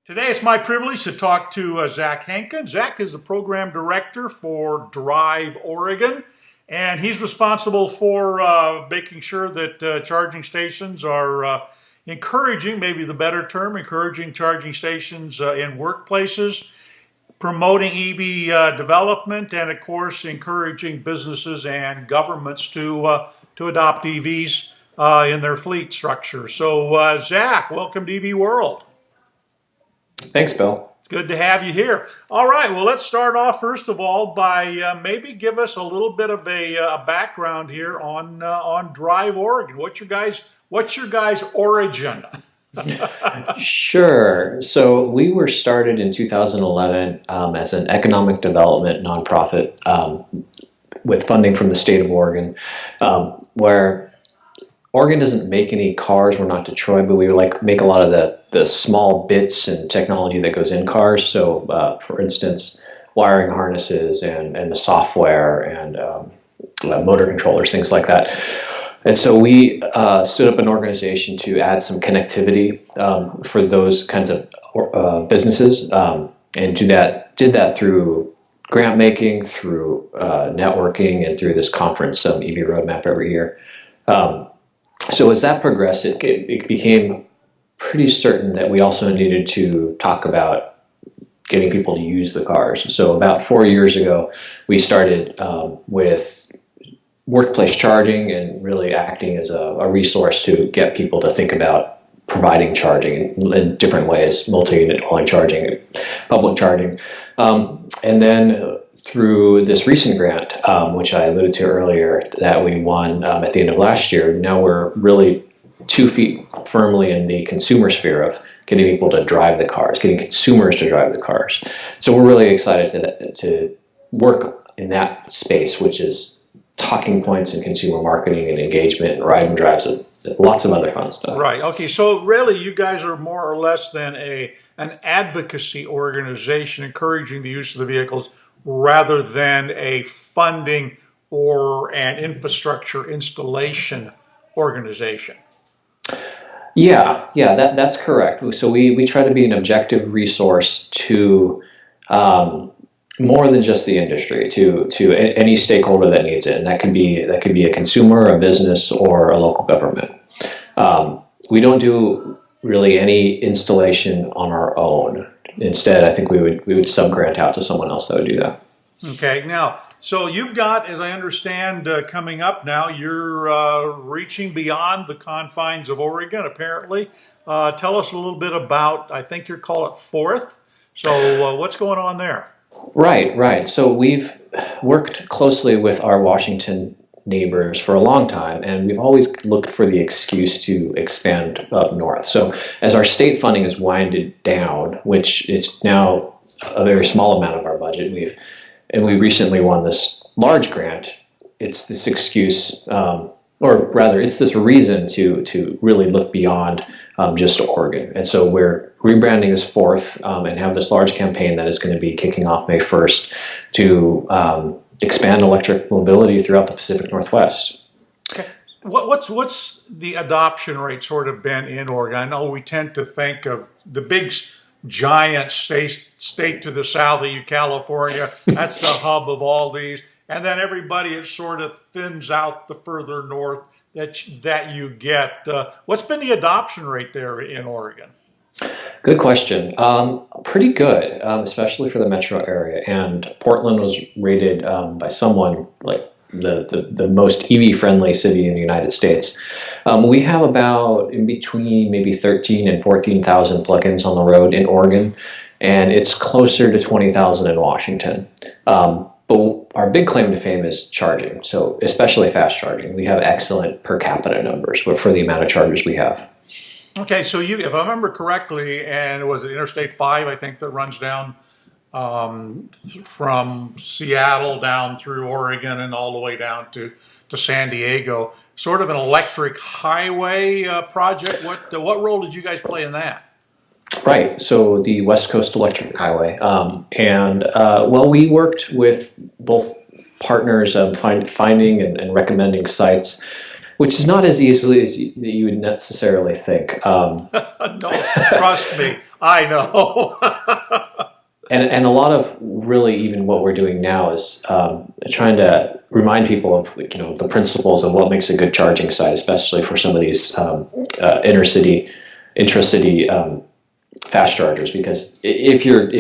Today it's my privilege to talk to Zack Henkin. Zack is the Program Director for Drive Oregon, and he's responsible for making sure that charging stations are encouraging, maybe the better term, encouraging charging stations in workplaces, promoting EV development, and of course encouraging businesses and governments to adopt EVs in their fleet structure. So Zack, welcome to EV World. Thanks, Bill. It's good to have you here. All right, well, let's start off first of all by maybe give us a little bit of a background here on Drive Oregon. What's your guys' origin? Sure. So we were started in 2011 as an economic development nonprofit with funding from the state of Oregon, where Oregon doesn't make any cars. We're not Detroit, but we make a lot of the small bits and technology that goes in cars. So, for instance, wiring harnesses and the software and motor controllers, things like that. And so we stood up an organization to add some connectivity for those kinds of businesses, and did that through grant making, through networking, and through this conference, EV Roadmap, every year. So as that progressed, it became pretty certain that we also needed to talk about getting people to use the cars. So about 4 years ago, we started with workplace charging and really acting as a resource to get people to think about providing charging in different ways, multi-unit dwelling charging, public charging. And then through this recent grant, which I alluded to earlier, that we won at the end of last year, now we're really 2 feet firmly in the consumer sphere of getting people to drive the cars, getting consumers to drive the cars. So we're really excited to work in that space, which is talking points in consumer marketing and engagement and ride and drives and lots of other fun stuff. Right. Okay. So really, you guys are more or less than an advocacy organization encouraging the use of the vehicles rather than a funding or an infrastructure installation organization. Yeah, that's correct. So we try to be an objective resource to more than just the industry, to any stakeholder that needs it, and that could be a consumer, a business, or a local government. We don't do really any installation on our own. Instead, I think we would sub-grant out to someone else that would do that. Okay. Now, so you've got, as I understand, coming up now, you're reaching beyond the confines of Oregon, apparently. Tell us a little bit about, I think you call it Fourth. So what's going on there? Right. So we've worked closely with our Washington neighbors for a long time, and we've always looked for the excuse to expand up north. So as our state funding is winded down, which it's now a very small amount of our budget, we recently won this large grant. It's this excuse, or rather, it's this reason to really look beyond just Oregon. And so we're rebranding as Fourth and have this large campaign that is going to be kicking off May 1st to expand electric mobility throughout the Pacific Northwest. Okay. What's the adoption rate sort of been in Oregon? I know we tend to think of the big giant state to the south of you, California. That's the hub of all these. And then everybody, it sort of thins out the further north that you get. What's been the adoption rate there in Oregon? Good question. Pretty good, especially for the metro area. And Portland was rated by someone like the most EV-friendly city in the United States. We have about in between maybe 13 and 14,000 plug-ins on the road in Oregon, and it's closer to 20,000 in Washington. But our big claim to fame is charging, so especially fast charging. We have excellent per capita numbers for the amount of chargers we have. Okay, so if I remember correctly, and it was Interstate 5, I think, that runs down from Seattle down through Oregon and all the way down to San Diego, sort of an electric highway project. What role did you guys play in that? Right, so the West Coast Electric Highway. We worked with both partners finding and recommending sites which is not as easily as you would necessarily think. No, trust me, I know. And a lot of really even what we're doing now is trying to remind people of the principles of what makes a good charging site, especially for some of these intracity fast chargers. Because if you're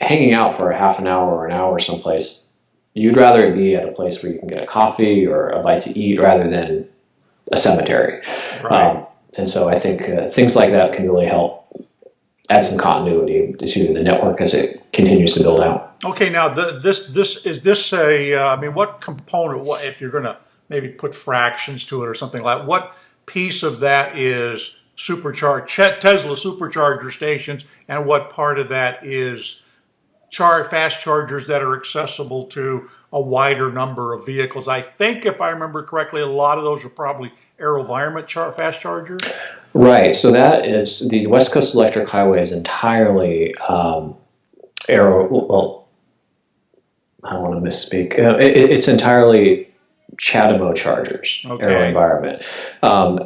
hanging out for a half an hour or an hour someplace, you'd rather be at a place where you can get a coffee or a bite to eat rather than a cemetery. Right. And so I think things like that can really help add some continuity to the network as it continues to build out. Okay, now is this a? I mean, what component? What if you're going to maybe put fractions to it or something like? What piece of that is Tesla supercharger stations, and what part of that is fast chargers that are accessible to a wider number of vehicles? I think, if I remember correctly, a lot of those are probably AeroVironment fast chargers. Right. So that is the West Coast Electric Highway is entirely Well, I don't want to misspeak. It's entirely CHAdeMO chargers, Okay. AeroVironment,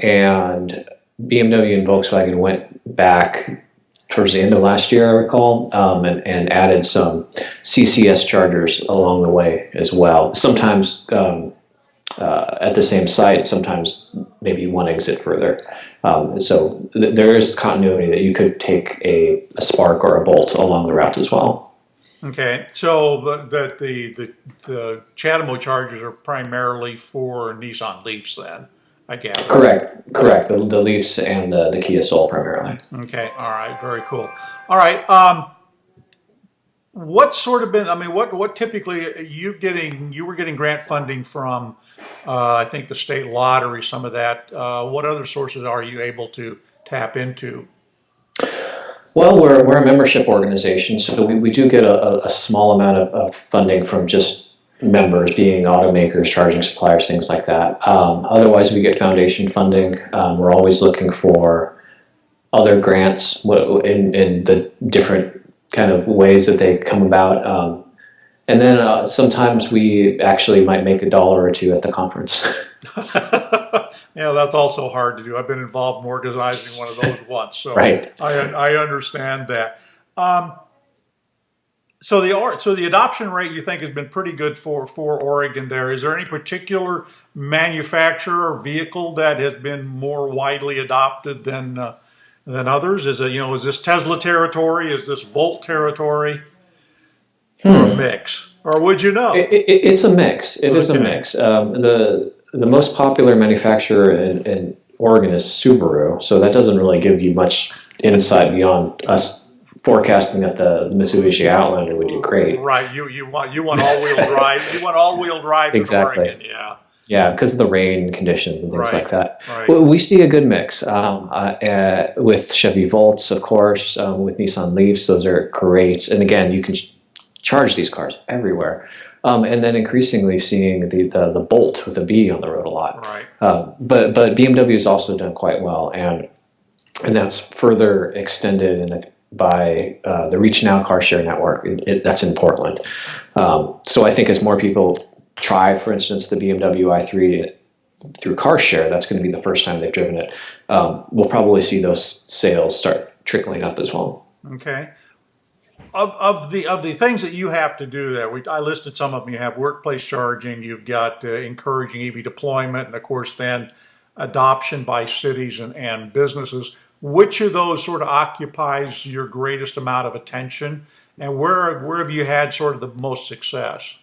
and BMW and Volkswagen went back towards the end of last year, I recall, and added some CCS chargers along the way as well. Sometimes at the same site, sometimes maybe one exit further. So there is continuity that you could take a Spark or a Bolt along the route as well. Okay, so the CHAdeMO chargers are primarily for Nissan Leafs then, I gather. Correct. The Leafs and the Kia Soul primarily. Okay, all right, very cool. All right, what sort of been? I mean, what typically you were getting grant funding from? I think the state lottery, some of that. What other sources are you able to tap into? Well, we're a membership organization, so we do get a small amount of funding from just members, being automakers, charging suppliers, things like that. Otherwise, we get foundation funding. We're always looking for other grants in the different kind of ways that they come about. And then sometimes we actually might make $1 or $2 at the conference. Yeah, that's also hard to do. I've been involved in organizing one of those once, so Right. I understand that. So the adoption rate you think has been pretty good for Oregon there. Is there any particular manufacturer or vehicle that has been more widely adopted than others? Is it, is this Tesla territory? Is this Volt territory? Or a mix? Or would you know? It's a mix. It is a mix. The most popular manufacturer in Oregon is Subaru, so that doesn't really give you much insight beyond us forecasting that the Mitsubishi Outlander would do great. Right. You want all-wheel drive. You want all-wheel drive Exactly. in Oregon. Yeah. Yeah, because of the rain conditions and things like that. Right. Well, we see a good mix with Chevy Volts, of course, with Nissan Leafs. Those are great. And again, you can charge these cars everywhere. And then increasingly seeing the Bolt with a B on the road a lot. Right. But BMW has also done quite well, and that's further extended by the Reach Now car share network. That's in Portland. So I think as more people try, for instance, the BMW i3 through car share, that's going to be the first time they've driven it. We'll probably see those sales start trickling up as well. Okay. Of the things that you have to do there, I listed some of them. You have workplace charging, you've got encouraging EV deployment, and of course then adoption by cities and businesses. Which of those sort of occupies your greatest amount of attention, and where have you had sort of the most success?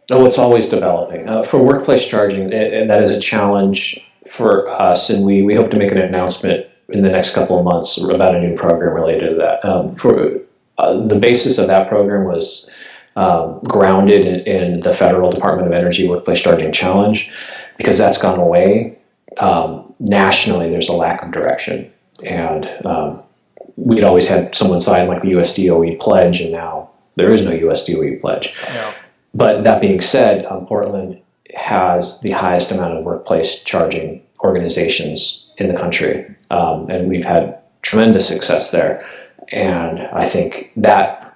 It's always developing. For workplace charging, that is a challenge for us, and we hope to make an announcement in the next couple of months about a new program related to that. The basis of that program was grounded in the Federal Department of Energy Workplace Charging Challenge, because that's gone away. Nationally, there's a lack of direction, and we'd always had someone sign like the US DOE pledge, and now there is no US DOE pledge. Yeah. But that being said, Portland has the highest amount of workplace charging organizations in the country, and we've had tremendous success there. And I think that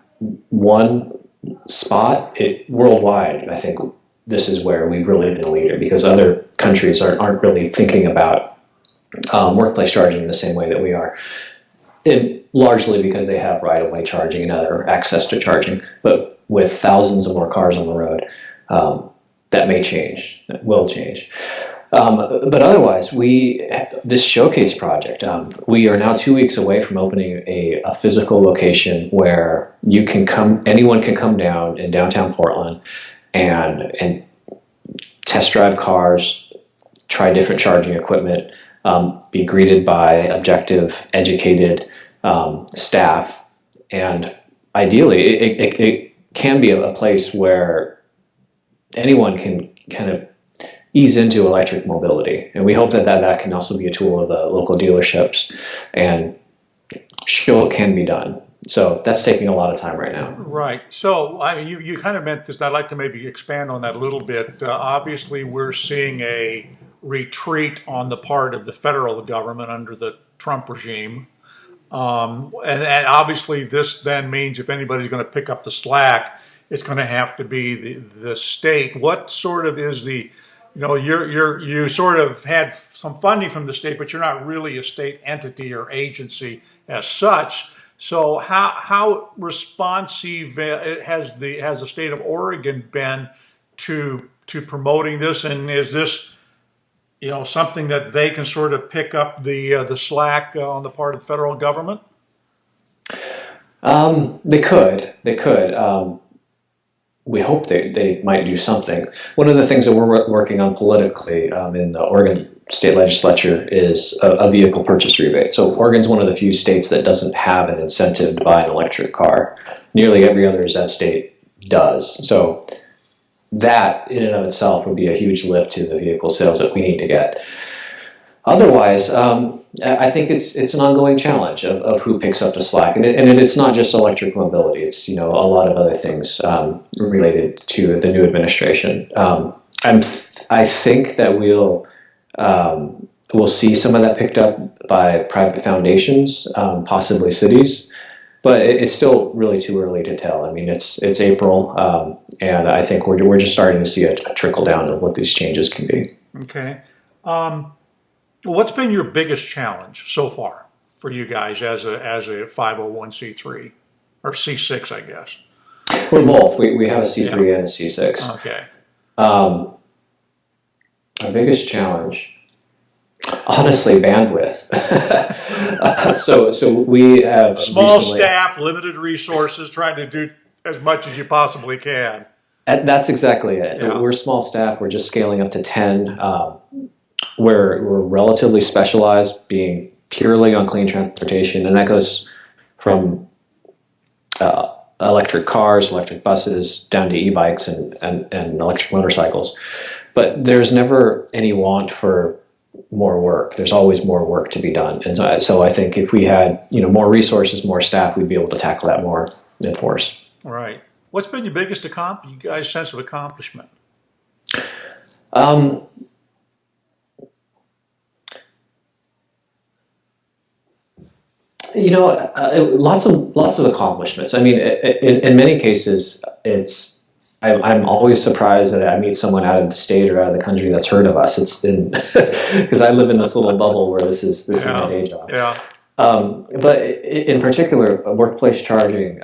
one spot, worldwide, I think this is where we've really been a leader, because other countries aren't really thinking about workplace charging in the same way that we are. Largely because they have right-of-way charging and other access to charging, but with thousands of more cars on the road, that may change, that will change. But otherwise, this showcase project, we are now 2 weeks away from opening a physical location where anyone can come down in downtown Portland and test drive cars, try different charging equipment, be greeted by objective, educated staff, and ideally, it can be a place where anyone can kind of ease into electric mobility. And we hope that can also be a tool of the local dealerships and show it can be done. So that's taking a lot of time right now. Right. So, I mean, you kind of meant this. I'd like to maybe expand on that a little bit. Obviously, we're seeing a retreat on the part of the federal government under the Trump regime. And obviously, this then means if anybody's going to pick up the slack, it's going to have to be the state. What sort of is you sort of had some funding from the state, but you're not really a state entity or agency as such. So how responsive has the state of Oregon been to promoting this, and is this something that they can sort of pick up the slack on the part of the federal government? They could. We hope they might do something. One of the things that we're working on politically in the Oregon State Legislature is a vehicle purchase rebate. So Oregon's one of the few states that doesn't have an incentive to buy an electric car. Nearly every other state does. So that in and of itself would be a huge lift to the vehicle sales that we need to get. Otherwise, I think it's an ongoing challenge of who picks up the slack, and it's not just electric mobility. It's a lot of other things related to the new administration. I think that we'll see some of that picked up by private foundations, possibly cities, but it's still really too early to tell. I mean, it's April, and I think we're just starting to see a trickle down of what these changes can be. Okay. What's been your biggest challenge so far for you guys as a 501c3 or C6, I guess? We're both. We have a C3 and a C6. Okay. Our biggest challenge, honestly, bandwidth. So we have small staff, limited resources, trying to do as much as you possibly can. That's exactly it. Yeah. We're small staff. We're just scaling up to 10. We're relatively specialized, being purely on clean transportation, and that goes from electric cars, electric buses, down to e-bikes and electric motorcycles. But there's never any want for more work. There's always more work to be done. And so I think if we had more resources, more staff, we'd be able to tackle that more in force. All right. What's been your biggest you guys' sense of accomplishment? Lots of accomplishments. I mean, in many cases, I'm always surprised that I meet someone out of the state or out of the country that's heard of us. It's because I live in this little bubble where this is my day job. Yeah. But in particular, workplace charging,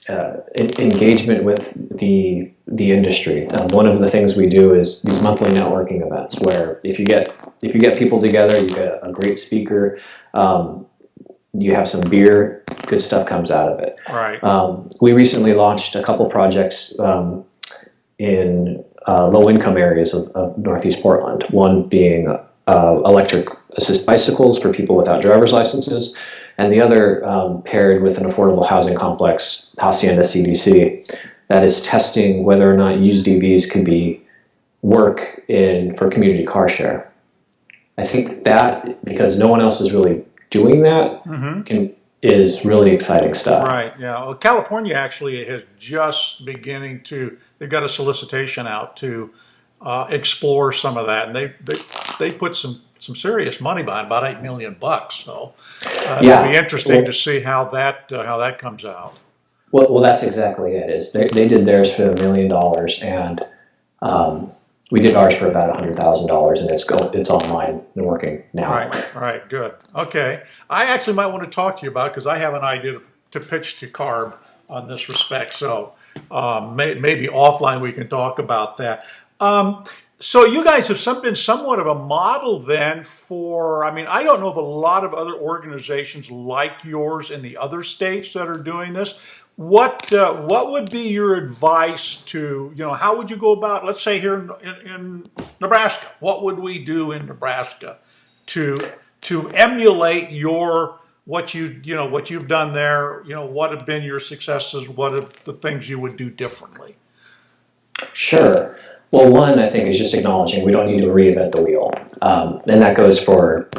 engagement with the industry. One of the things we do is these monthly networking events where if you get people together, you get a great speaker. You have some beer, good stuff comes out of it. Right. We recently launched a couple projects in low-income areas of Northeast Portland, one being electric assist bicycles for people without driver's licenses, and the other paired with an affordable housing complex, Hacienda CDC, that is testing whether or not used EVs could work for community car share. I think that, because no one else is really doing that, is really exciting stuff. Right, yeah. Well, California actually is just beginning they've got a solicitation out to explore some of that, and they put some serious money behind, about $8 million. So it'll be interesting to see how that comes out. Well, that's exactly it. They did theirs for $1 million, and We did ours for about $100,000, and it's online and working now. All right, good. Okay. I actually might want to talk to you about it because I have an idea to pitch to CARB on this respect. So maybe offline we can talk about that. So you guys have been somewhat of a model then for, I mean, I don't know of a lot of other organizations like yours in the other states that are doing this. What would be your advice to, how would you go about, let's say here in Nebraska, what would we do in Nebraska to emulate what you've done there, what have been your successes, what are the things you would do differently? Sure. Well, one, I think, is just acknowledging we don't need to reinvent the wheel. And that goes for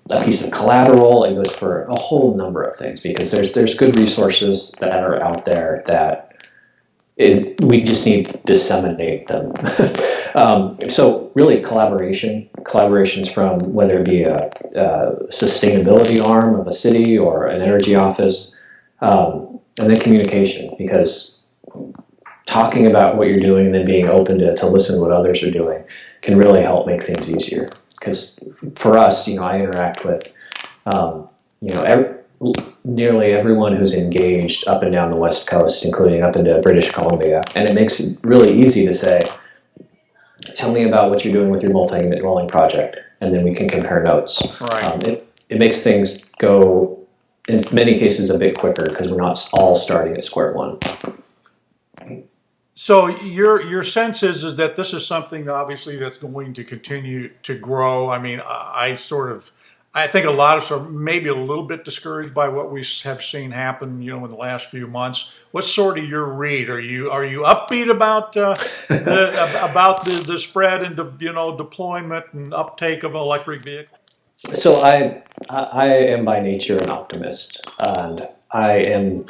a piece of collateral, it goes for a whole number of things, because there's good resources that are out there that we just need to disseminate them. So really collaborations from whether it be a sustainability arm of a city or an energy office, and then communication, because talking about what you're doing and then being open to listen to what others are doing can really help make things easier. Because for us, I interact with, nearly everyone who's engaged up and down the West Coast, including up into British Columbia. And it makes it really easy to say, tell me about what you're doing with your multi-unit rolling project, and then we can compare notes. Right. It makes things go, in many cases, a bit quicker because we're not all starting at square one. So your sense is that this is something obviously that's going to continue to grow. I mean, I think a lot of us are maybe a little bit discouraged by what we have seen happen, in the last few months. What's sort of your read? Are you upbeat about the spread and deployment and uptake of electric vehicles? So I am by nature an optimist, and I am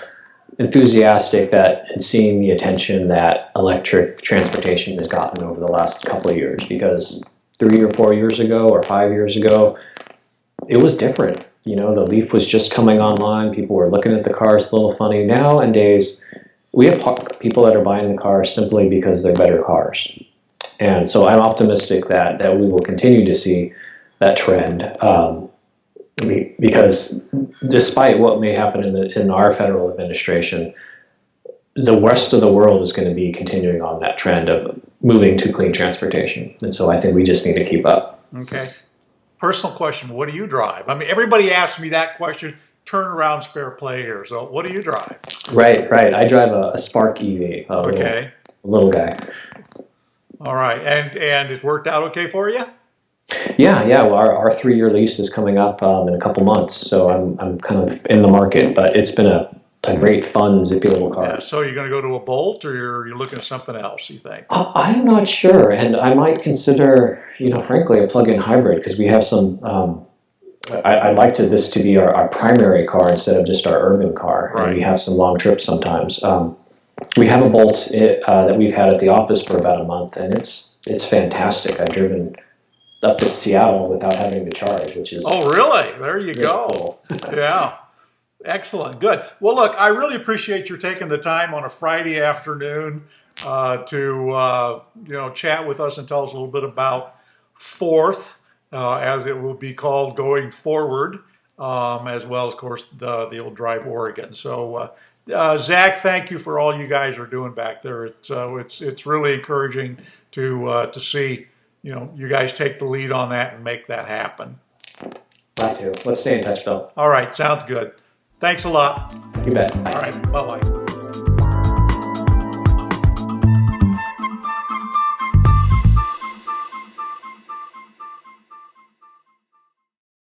enthusiastic in seeing the attention that electric transportation has gotten over the last couple of years, because 3 or 4 years ago or 5 years ago, it was different. The Leaf was just coming online. People were looking at the cars a little funny. Nowadays, we have people that are buying the cars simply because they're better cars. And so I'm optimistic that we will continue to see that trend. Because despite what may happen in our federal administration, the rest of the world is going to be continuing on that trend of moving to clean transportation. And so I think we just need to keep up. Okay. Personal question, what do you drive? I mean, everybody asks me that question. Turnaround's fair play here. So what do you drive? Right. I drive a Spark EV, a little guy. All right. And it worked out okay for you? Yeah. Well, our 3-year lease is coming up in a couple months, so I'm kind of in the market. But it's been a great, fun, zippy little car. Yeah, so you're going to go to a Bolt, or you're looking at something else, you think? I'm not sure, and I might consider, frankly, a plug-in hybrid, because we have some. I'd like this to be our primary car instead of just our urban car. Right. And we have some long trips sometimes. We have a Bolt that we've had at the office for about a month, and it's fantastic. I've driven up to Seattle without having to charge, which is... Oh, really? There you go. Cool. Yeah. Excellent. Good. Well, look, I really appreciate your taking the time on a Friday afternoon to chat with us and tell us a little bit about Fourth, as it will be called going forward, as well as, of course, the old Drive Oregon. So, Zach, thank you for all you guys are doing back there. It's really encouraging to see you guys take the lead on that and make that happen. Glad to. Let's stay in touch, Bill. All right, sounds good. Thanks a lot. You bet. All right, bye-bye.